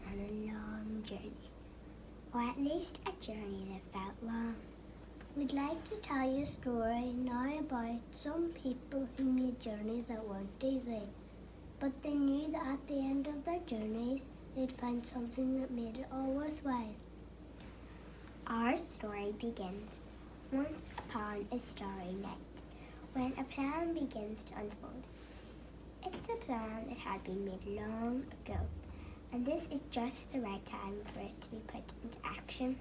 on a long journey, or at least a journey that felt long. We'd like to tell you a story now about some people who made journeys that weren't easy, but they knew that at the end of their journeys, they'd find something that made it all worthwhile. Our story begins once upon a starry night, when a plan begins to unfold. It's a plan that had been made long ago, and this is just the right time for it to be put into action.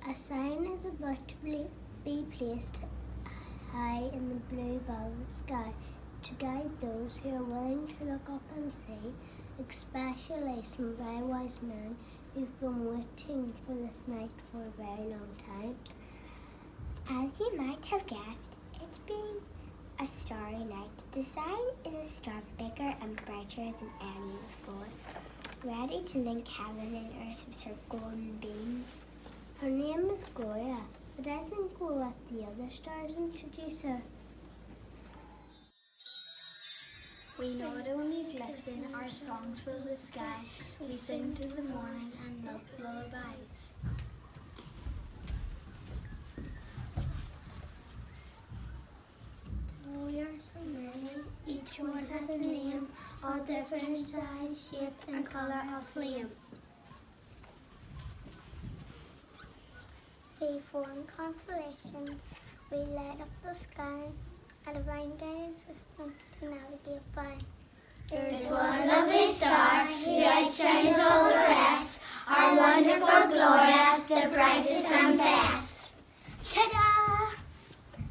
A sign is about to be placed high in the blue velvet sky to guide those who are willing to look up and see, especially some very wise men who've been waiting for this night for a very long time. As you might have guessed, it's been a starry night. The sign is a star bigger and brighter than any before, ready to link heaven and earth with her golden beams. Her name is Gloria, but I think we'll let the other stars introduce her. We not only glisten our songs fill the sky, we sing to the morning and love lullabies. We are so many, each one has a name, all different size, shape and colour of flame. We form constellations, we light up the sky, a divine guiding system to navigate by. There's one lovely star, who outshines all the rest, our wonderful Gloria, the brightest and best. Ta-da!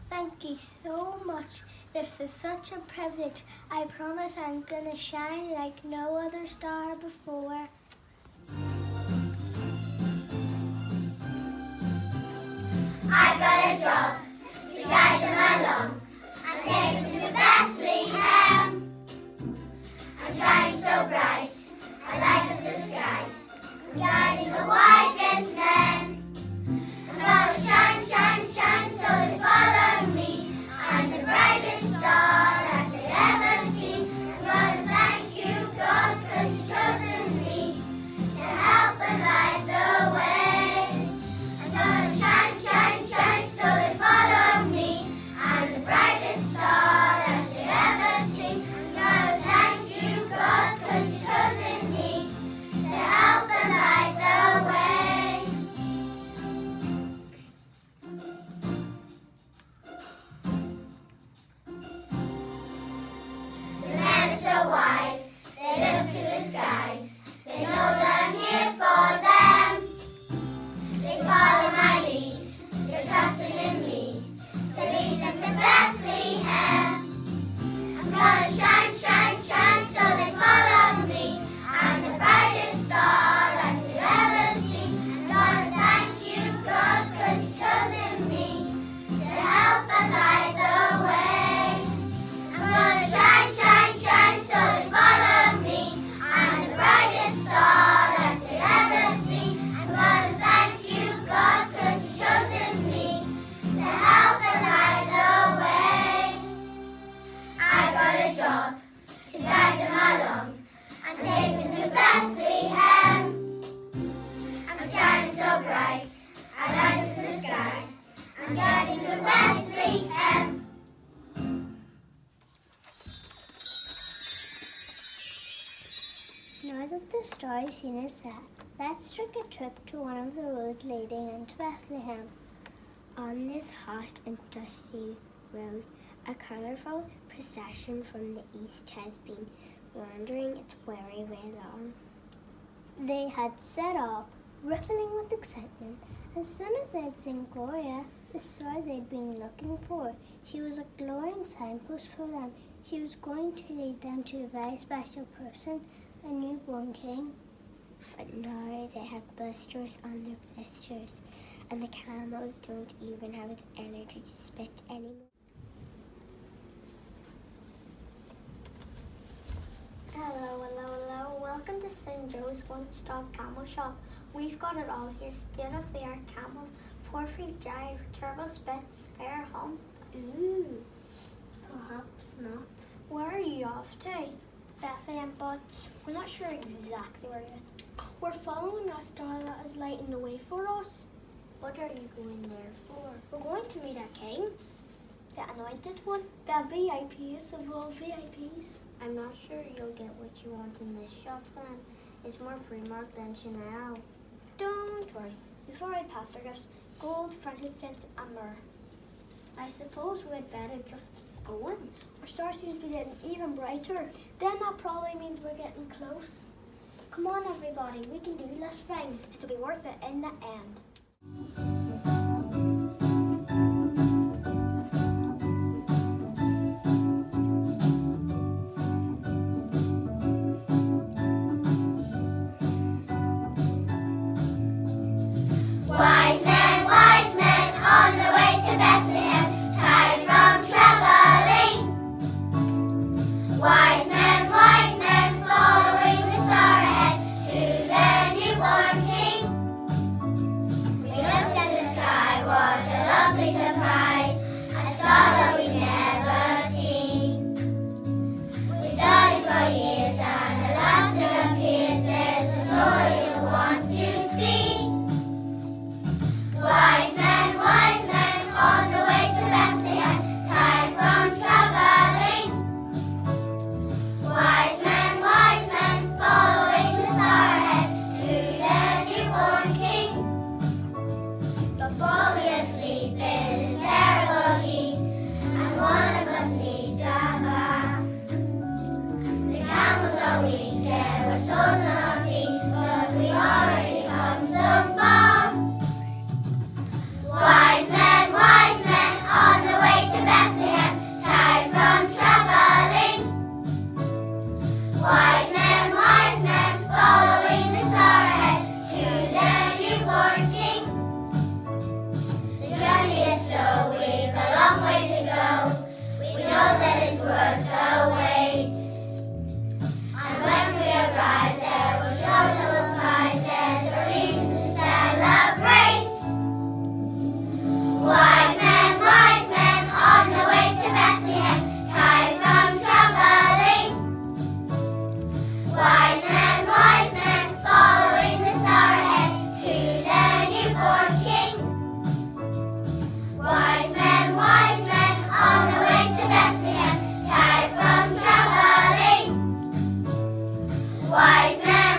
Thank you so much. This is such a privilege. I promise I'm gonna shine like no other star before. I've got a job to guide them along and take them to Bethlehem. I'm shining so bright, I light up the skies, I'm guiding the wisest men. I'm gonna shine, shine, shine so they follow me. I'm the brightest star that they've ever seen. I'm gonna thank you, God, 'cause you've chosen me to help and light the way. I'm gonna shine, shine, shine so they follow me. I'm the brightest star that they've ever seen. I'm gonna thank you, God, 'cause you've chosen me to help and light the way. The men are so wise, they look to the skies. They know that I'm here for them. They follow my lead, they're trusting in me to lead them to Bethlehem. I'm gonna shine, shine, shine so they follow me. I'm the brightest star that they've ever seen. I'm gonna thank you, God, 'cause you've chosen me to help and light the way. I'm gonna shine, shine, shine so they follow me. I'm the brightest star that they've ever seen. I'm gonna thank you, God, 'cause you've chosen me to help and light the way. I got a job to guide them along and take them to Bethlehem. I'm shining so bright, I light up the skies. I'm guiding to Bethlehem. Now that the starry scene is set, let's take a trip to one of the roads leading into Bethlehem. On this hot and dusty road, a colourful procession from the east has been wandering its weary way along. They had set off, rippling with excitement, as soon as they'd seen Gloria, the star they'd been looking for. She was a glowing signpost for them. She was going to lead them to a very special person, a newborn king. But now they have blisters on their blisters, and the camels don't even have the energy to spit anymore. Hello, hello, hello. Welcome to St. Joe's one-stop camel shop. We've got it all here. State-of-the-art camels, 4-free jive, turbo spits, fair hump. Ooh, perhaps not. Where are you off to? Bethlehem, but we're not sure exactly where yet. We're following a star that is lighting the way for us. What are you going there for? We're going to meet a king. The anointed one? The VIPs of all VIPs. I'm not sure you'll get what you want in this shop then. It's more pre-marked than Chanel. Don't worry. Before I pass, there's gold, frankincense, and myrrh. I suppose we'd better just keep going. Our star seems to be getting even brighter. Then that probably means we're getting close. Come on, everybody. We can do this thing. It'll be worth it in the end. Wise men, on the way to Bethlehem, tired from traveling. Wise men, following the star ahead to the newborn King. We looked at the sky, what a lovely surprise, a star that we'd never seen. We studied for years, and at last it appears there's a story you'll want to see. Wise men, on the way to Bethlehem, tired from traveling. Wise men, following the star ahead to the newborn King. Before we are asleep in this terrible heat, and one of us needs a bath. The camels are weak, there were sores on our feet, but we already come so far. Wise men, on the way to Bethlehem, tired from traveling. Wise men, following the star ahead to the newborn King. The journey is slow, we've a long way to go. We know that it's worth the wait. And when we arrive, there will show the fires, there's a reason to celebrate. Wise men, on the way to Bethlehem, tired from traveling. Wise men, following the star ahead to the newborn King. Wise men, on the way to Bethlehem, tired from traveling. Wise men,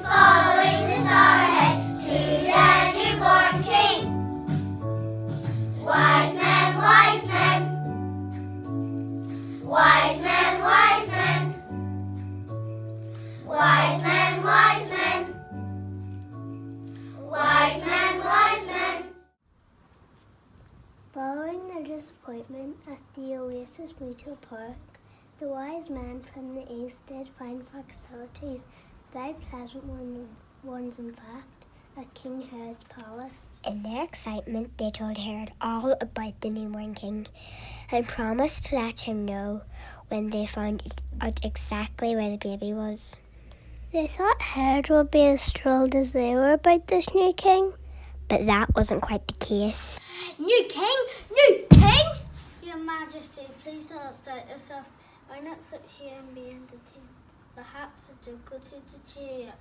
following the star ahead to the newborn King. Wise men, wise men, wise men, wise men, wise men, wise men, wise men, wise men. Following their disappointment at the Oasis Retail Park, the wise men from the east did find facilities, very pleasant ones in fact, at King Herod's palace. In their excitement, they told Herod all about the newborn king and promised to let him know when they found out exactly where the baby was. They thought Herod would be as thrilled as they were about this new king. But that wasn't quite the case. New king? New king? Your Majesty, please don't upset yourself. Why not sit here and be entertained? Perhaps a joke to cheer you up.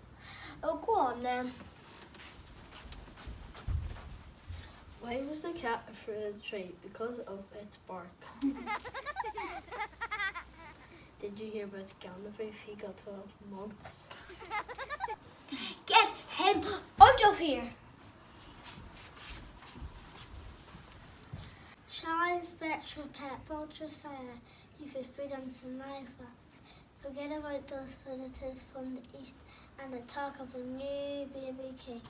Oh, go on then. Why was the cat afraid of the tree? Because of its bark. Did you hear about Gandalf? He got 12 months. Get him out of here! Shall I fetch your pet vulture, sire? You could feed him some live rats. Forget about those visitors from the east and the talk of a new baby king.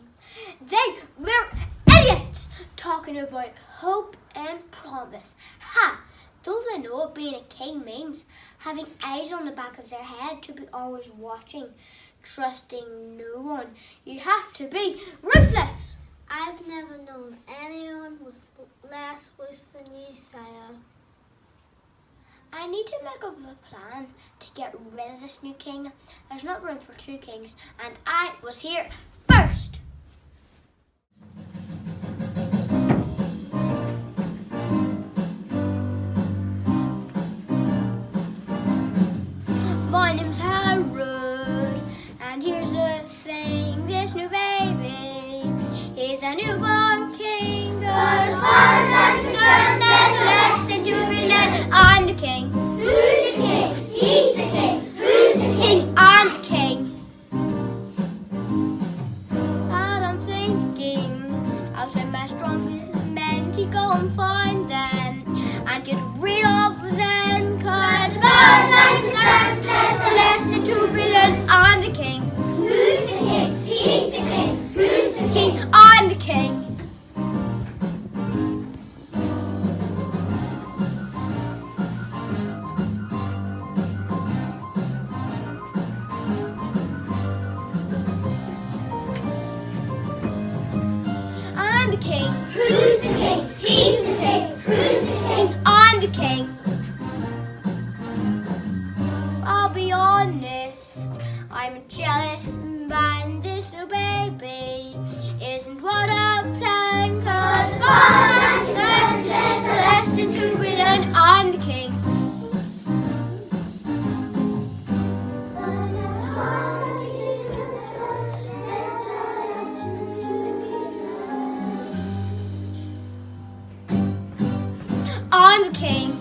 They were idiots talking about hope and promise. Ha! Don't they know what being a king means? Having eyes on the back of their head to be always watching, trusting no one. You have to be ruthless. I've never known anyone with less with than you, sire. I need to make up a plan to get rid of this new king. There's not room for two kings, and I was here first. My name's Harold, and here's a thing, this new baby is a newborn king. God, Father, Son, Son, there's a lesson to be learned. I'm the king. Who's the king? He's the king. Who's the king? I'm the king. And I'm thinking I'll send my strongest men to go and find them and get rid of them. Cause Father, Son, Son, there's a lesson to be learned. I'm the king. who's the king? He's the king. Who's the king? I'm the king. I'm the king. Who's the king? He's the king. Who's the king? I'm the king. I'll be honest, I'm a jealous man. This little baby isn't what I planned. Cause Father, Son, there's a lesson to be learned. I'm the king. I'm the king.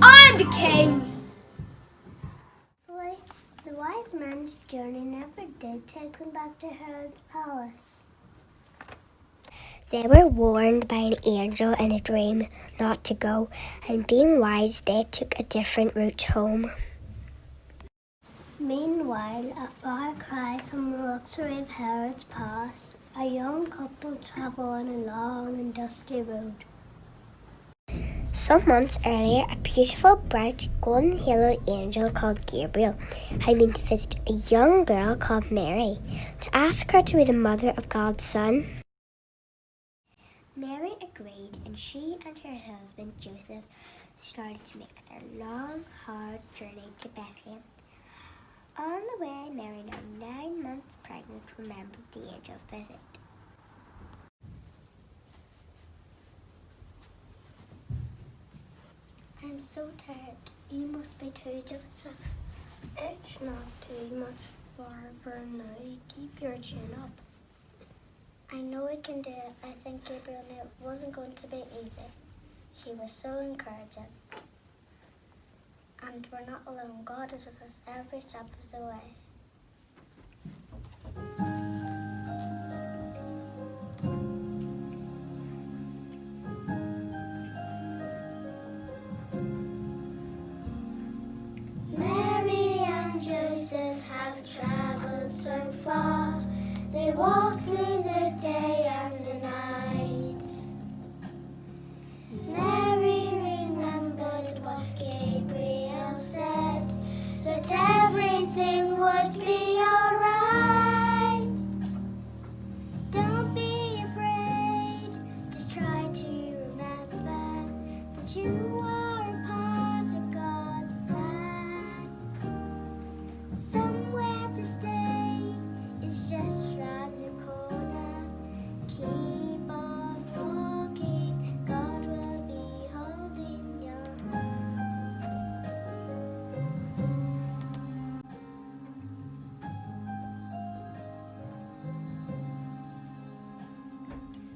I'm the king. The wise man's journey never did take them back to Herod's palace. They were warned by an angel in a dream not to go, and being wise, they took a different route home. Meanwhile, a far cry from the luxury of Herod's palace, a young couple travel on a long and dusty road. Some months earlier, a beautiful, bright, golden-haloed angel called Gabriel had been to visit a young girl called Mary to ask her to be the mother of God's Son. Mary agreed, and she and her husband Joseph started to make their long, hard journey to Bethlehem. On the way, Mary, now 9 months pregnant, remembered the angel's visit. I'm so tired. You must be too, Joseph. It's not too much farther now. Keep your chin up. I know we can do it. I think Gabriel knew it wasn't going to be easy. She was so encouraging. And we're not alone. God is with us every step of the way. Mary and Joseph have traveled so far. They walked through the day and the night. Mary remembered what Gabriel said, that everything would be alright. Don't be afraid. Just try to remember that you are a part of God's plan. Somewhere to stay is just round the corner. Keep on walking. God will be holding your hand.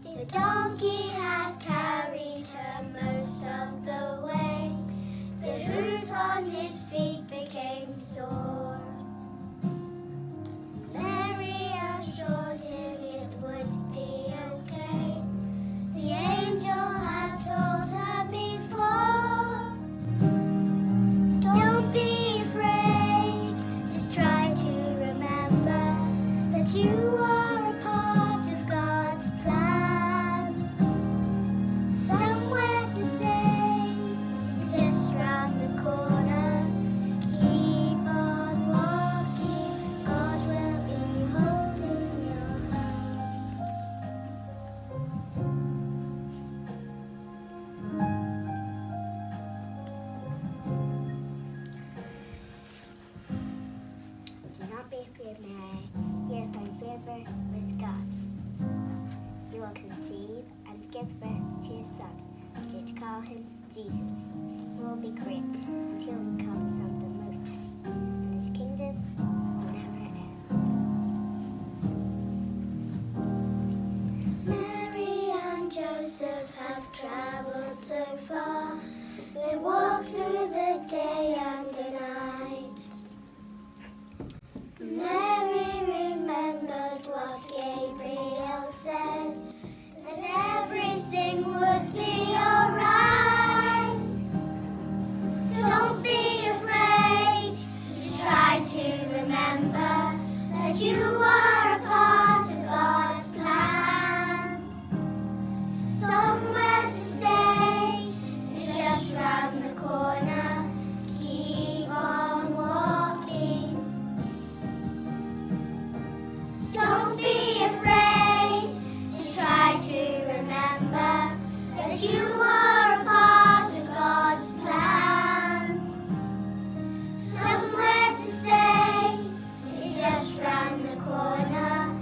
The donkey had carried her most of the way. The hooves on his feet became sore. Mary assured him it would be okay. The angel had told her before. Don't be afraid. Just try to remember that you are a part of God's plan. Somewhere to stay is just round the corner. Keep on walking. God will be holding your hand. Do not be afraid, Mary. You have found favor with God. You will conceive and give birth to a son, and you are to call him Jesus. He will be great, and he will be called the Son of the Most High. And his kingdom you are a part of God's plan. Somewhere to stay is just round the corner. Keep on walking. Don't be afraid, just try to remember that you are a part of God's plan. Somewhere to stay is just round the corner.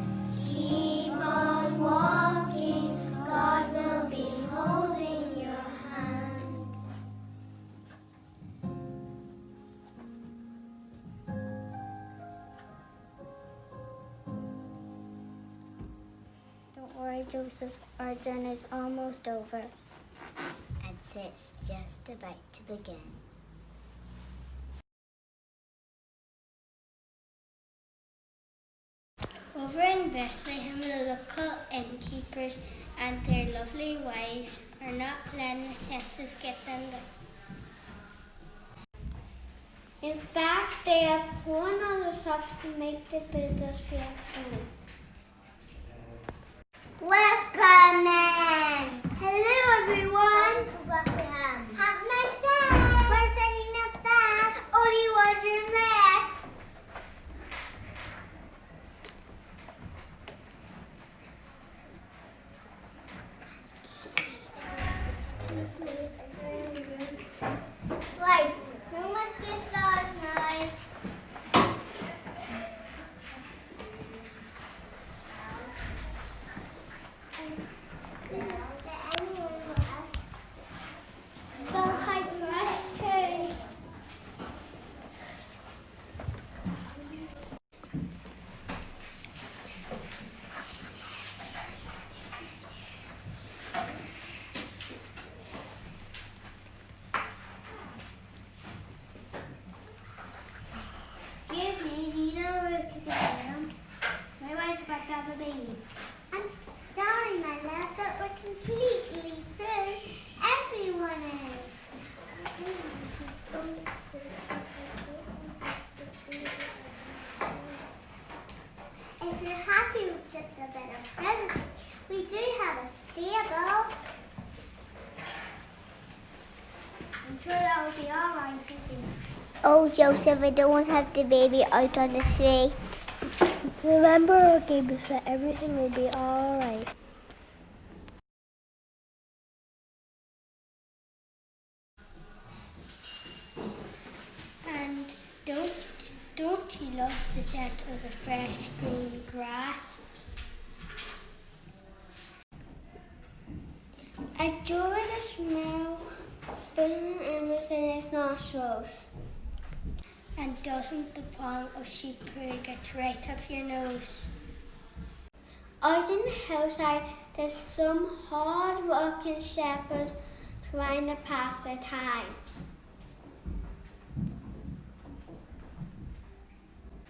Keep on walking, God will be holding your hand. Don't worry, Joseph, our journey is almost over. And it's just about to begin. Over in Bethlehem, the local innkeepers and their lovely wives are not letting the census get them down. In fact, they have one other shops to make the builders feel clean. Welcome in! Hello everyone! Welcome. Have a nice day! We're filling up fast. Only one left. Excuse me, is there any room? Right, who must get stars now? Excuse me, do you know where to get them? My wife's about to have a baby. I'm sorry, my love, but we're completely full. Everyone is. If you're happy with just a bit of privacy, we do have a stable. I'm sure that will be all right, Sophie. Oh, Joseph, I don't want to have the baby out on the street. Remember our game so everything will be all right. And don't you love the scent of the fresh green grass? Enjoy the smell, burning embers in its nostrils. And doesn't the pong of sheep poo get right up your nose? Out in the hillside, there's some hard-working shepherds trying to pass their time.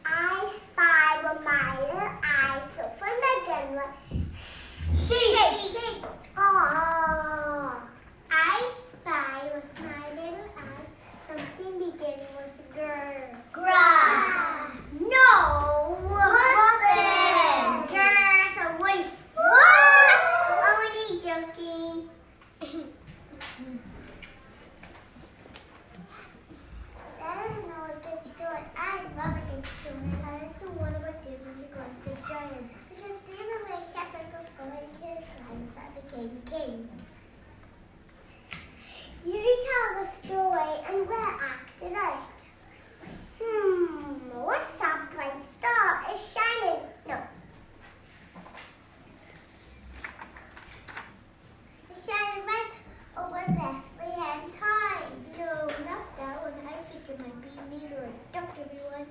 I spy with my little eyes, so from the gun with sheep. Aww. I spy with my little eyes, something beginning with girl. Grass. No. What then? Girls a wolf. What? Only joking. I don't know a good story. I love a good story. I like the one about David because the giant. Because David was a shepherd before he killed his lion and became king. You tell the story and we'll act it out. What's that bright star? It's shining. No. It's shining red over Bethlehem time. No, not that one. I think it might be a meteor. Duck, everyone.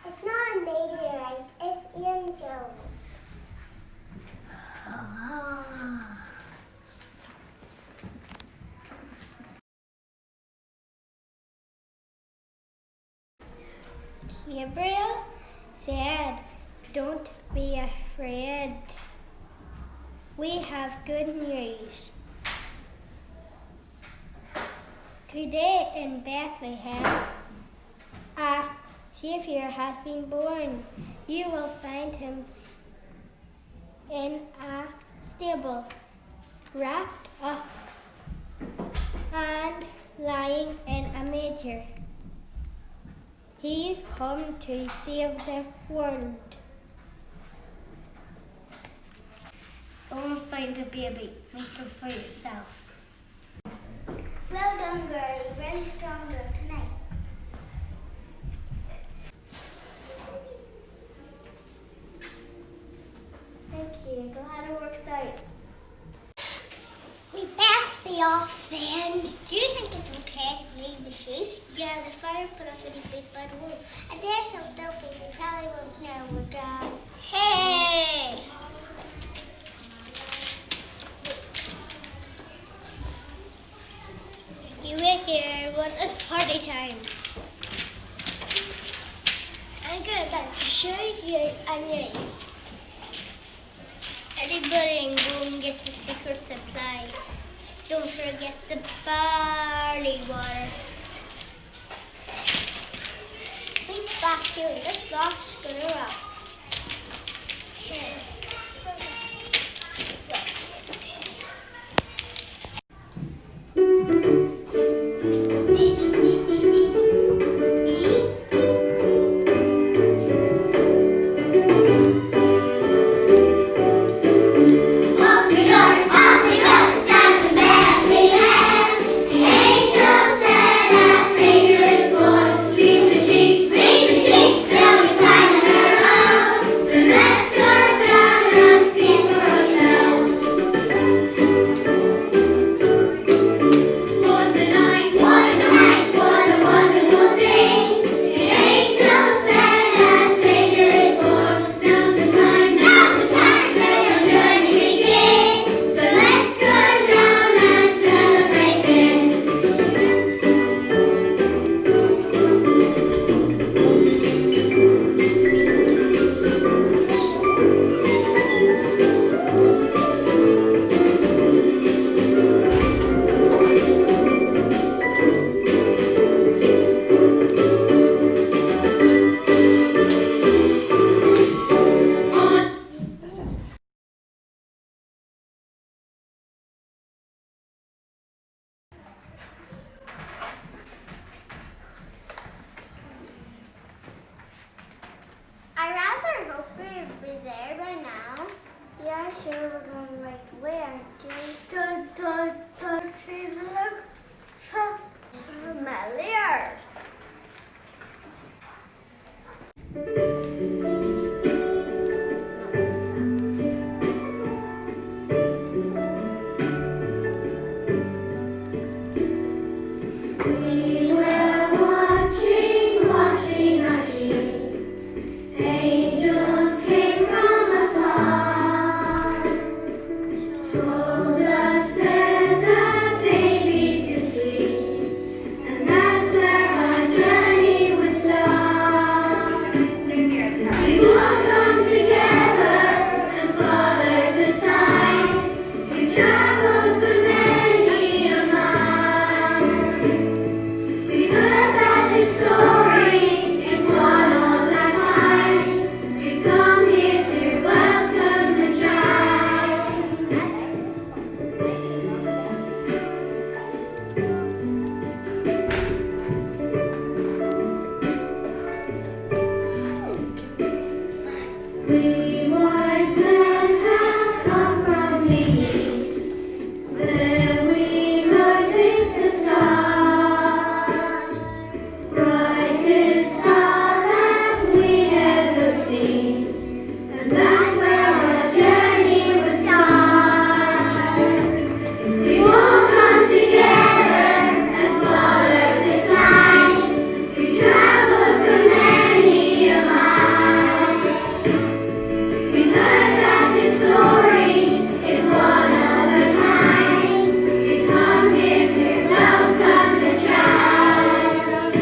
It's not a meteorite. It's angels. Gabriel said, "Don't be afraid. We have good news." Today in Bethlehem, a Savior has been born. You will find him in a stable, wrapped up and lying in a manger. He's come to save the world. Go and find a baby. Make it for yourself. Well done, girl. You're really strong girl tonight. Thank you. Glad it worked out. We best be off then. Do you think it's okay to leave the sheep? Yeah, the fire put up really big bad wolves. And they're so dopey, they probably won't know we're gone. Hey! You wake here, everyone. It's party time. I'm gonna show you and you. Everybody go and get the secret supply. Don't forget the barley water. Be back here. This box is gonna rock. I rather hope we'd be there by now. Yeah, sure, we're going the right way, aren't you? The trees look familiar. We were watching our sheep. Angels came from afar, told us there's a baby to see, and that's where our journey would start. We will come together and follow the signs. We traveled for many a mile. We heard that this story is one of a kind. We come here to welcome the child. We wise men have come from the east, where we noticed the star. Brightest star that we ever seen, and that's where our journey would start. We will come together and follow the signs. We traveled for many a mile. We heard that this story is one of a kind. We come here to welcome the child.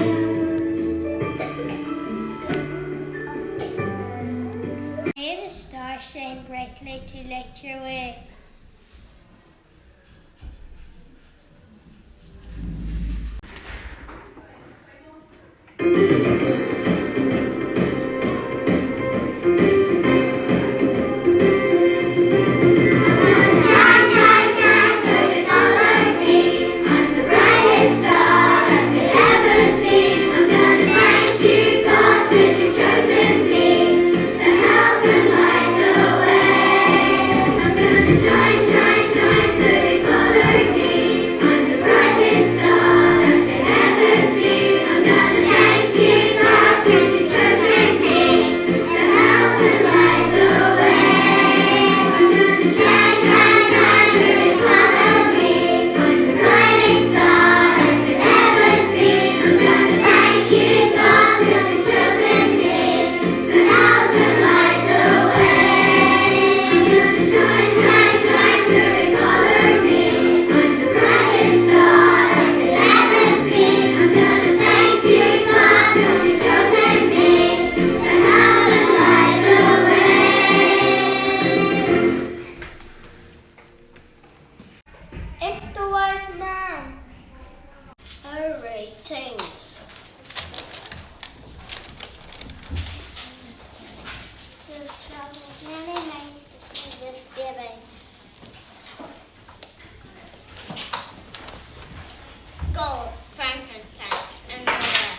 May the stars shine brightly to light your way. things. We've traveled many miles to see this baby. Gold, frankincense, and myrrh.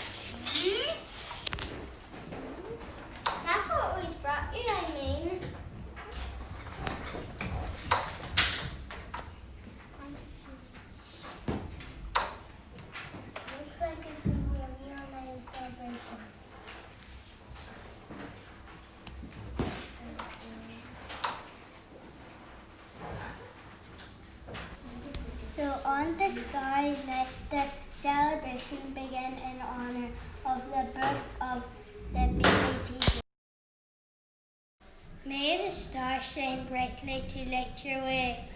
That's what we brought you, I mean. Looks like it's going to be a real nice celebration. So on the starry night, the celebration began in honor of the birth of the baby Jesus. May the stars shine brightly to light your way.